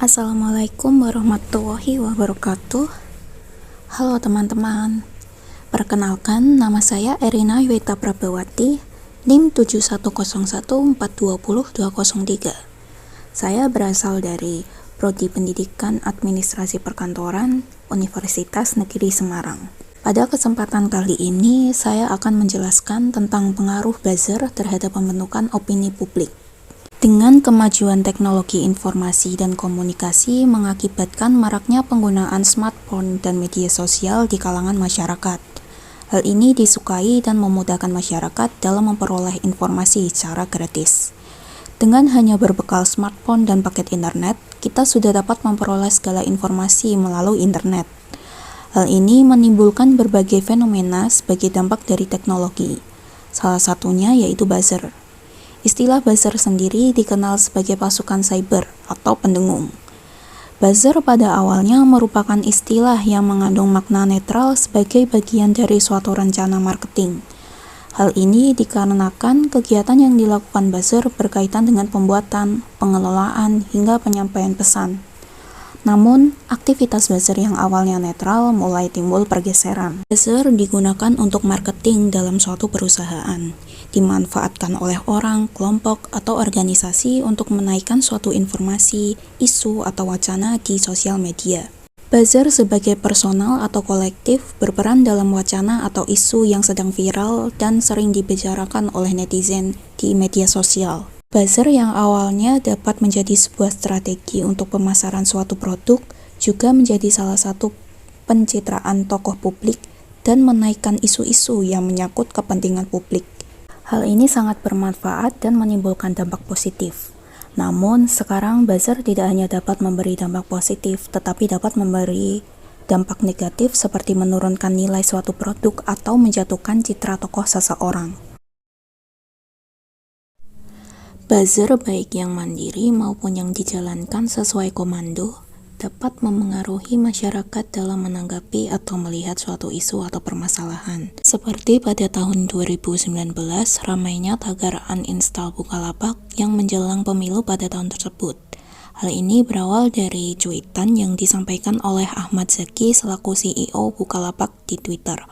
Assalamualaikum warahmatullahi wabarakatuh. Halo teman-teman, perkenalkan nama saya Erina Yueta Prabawati, NIM 7101420203. Saya berasal dari Prodi Pendidikan Administrasi Perkantoran Universitas Negeri Semarang. Pada kesempatan kali ini, saya akan menjelaskan tentang pengaruh buzzer terhadap pembentukan opini publik. Dengan kemajuan teknologi informasi dan komunikasi mengakibatkan maraknya penggunaan smartphone dan media sosial di kalangan masyarakat. Hal ini disukai dan memudahkan masyarakat dalam memperoleh informasi secara gratis. Dengan hanya berbekal smartphone dan paket internet, kita sudah dapat memperoleh segala informasi melalui internet. Hal ini menimbulkan berbagai fenomena sebagai dampak dari teknologi. Salah satunya yaitu buzzer. Istilah buzzer sendiri dikenal sebagai pasukan cyber atau pendengung. Buzzer pada awalnya merupakan istilah yang mengandung makna netral sebagai bagian dari suatu rencana marketing. Hal ini dikarenakan kegiatan yang dilakukan buzzer berkaitan dengan pembuatan, pengelolaan, hingga penyampaian pesan. Namun, aktivitas buzzer yang awalnya netral mulai timbul pergeseran. Buzzer digunakan untuk marketing dalam suatu perusahaan, dimanfaatkan oleh orang, kelompok, atau organisasi untuk menaikkan suatu informasi, isu, atau wacana di sosial media. Buzzer sebagai personal atau kolektif berperan dalam wacana atau isu yang sedang viral dan sering dibicarakan oleh netizen di media sosial. Buzzer yang awalnya dapat menjadi sebuah strategi untuk pemasaran suatu produk juga menjadi salah satu pencitraan tokoh publik dan menaikkan isu-isu yang menyangkut kepentingan publik. Hal ini sangat bermanfaat dan menimbulkan dampak positif. Namun, sekarang buzzer tidak hanya dapat memberi dampak positif, tetapi dapat memberi dampak negatif seperti menurunkan nilai suatu produk atau menjatuhkan citra tokoh seseorang. Buzzer baik yang mandiri maupun yang dijalankan sesuai komando dapat memengaruhi masyarakat dalam menanggapi atau melihat suatu isu atau permasalahan. Seperti pada tahun 2019, ramainya tagar uninstall Bukalapak yang menjelang pemilu pada tahun tersebut. Hal ini berawal dari cuitan yang disampaikan oleh Ahmad Zaki selaku CEO Bukalapak di Twitter.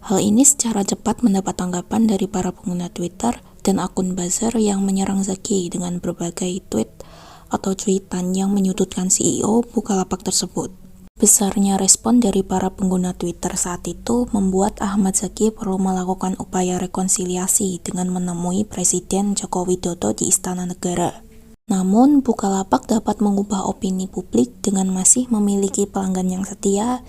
Hal ini secara cepat mendapat tanggapan dari para pengguna Twitter dan akun buzzer yang menyerang Zaki dengan berbagai tweet atau cuitan yang menyudutkan CEO Bukalapak tersebut. Besarnya respon dari para pengguna Twitter saat itu membuat Ahmad Zaki perlu melakukan upaya rekonsiliasi dengan menemui Presiden Joko Widodo di Istana Negara. Namun, Bukalapak dapat mengubah opini publik dengan masih memiliki pelanggan yang setia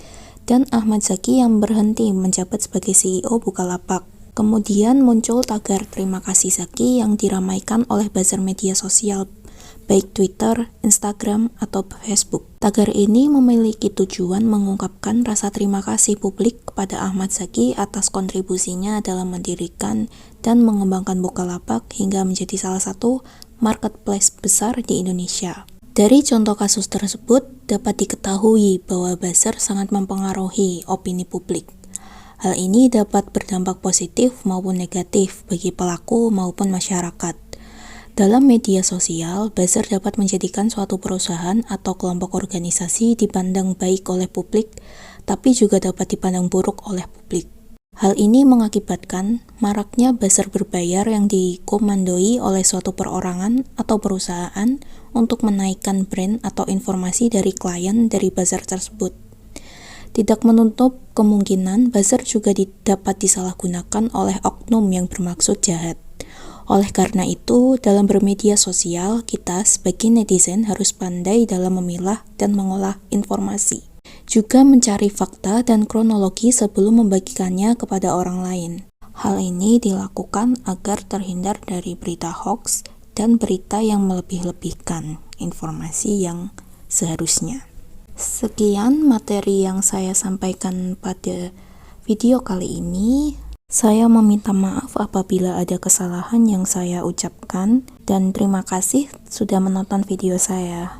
dan Ahmad Zaki yang berhenti menjabat sebagai CEO Bukalapak. Kemudian muncul tagar terima kasih Zaki yang diramaikan oleh buzzer media sosial, baik Twitter, Instagram, atau Facebook. Tagar ini memiliki tujuan mengungkapkan rasa terima kasih publik kepada Ahmad Zaki atas kontribusinya dalam mendirikan dan mengembangkan Bukalapak hingga menjadi salah satu marketplace besar di Indonesia. Dari contoh kasus tersebut, dapat diketahui bahwa buzzer sangat mempengaruhi opini publik. Hal ini dapat berdampak positif maupun negatif bagi pelaku maupun masyarakat. Dalam media sosial, buzzer dapat menjadikan suatu perusahaan atau kelompok organisasi dipandang baik oleh publik, tapi juga dapat dipandang buruk oleh publik. Hal ini mengakibatkan maraknya buzzer berbayar yang dikomandoi oleh suatu perorangan atau perusahaan untuk menaikkan brand atau informasi dari klien dari buzzer tersebut. Tidak menutup kemungkinan buzzer juga dapat disalahgunakan oleh oknum yang bermaksud jahat. Oleh karena itu, dalam bermedia sosial, kita sebagai netizen harus pandai dalam memilah dan mengolah informasi. Juga mencari fakta dan kronologi sebelum membagikannya kepada orang lain. Hal ini dilakukan agar terhindar dari berita hoax dan berita yang melebih-lebihkan informasi yang seharusnya. Sekian materi yang saya sampaikan pada video kali ini. Saya meminta maaf apabila ada kesalahan yang saya ucapkan dan terima kasih sudah menonton video saya.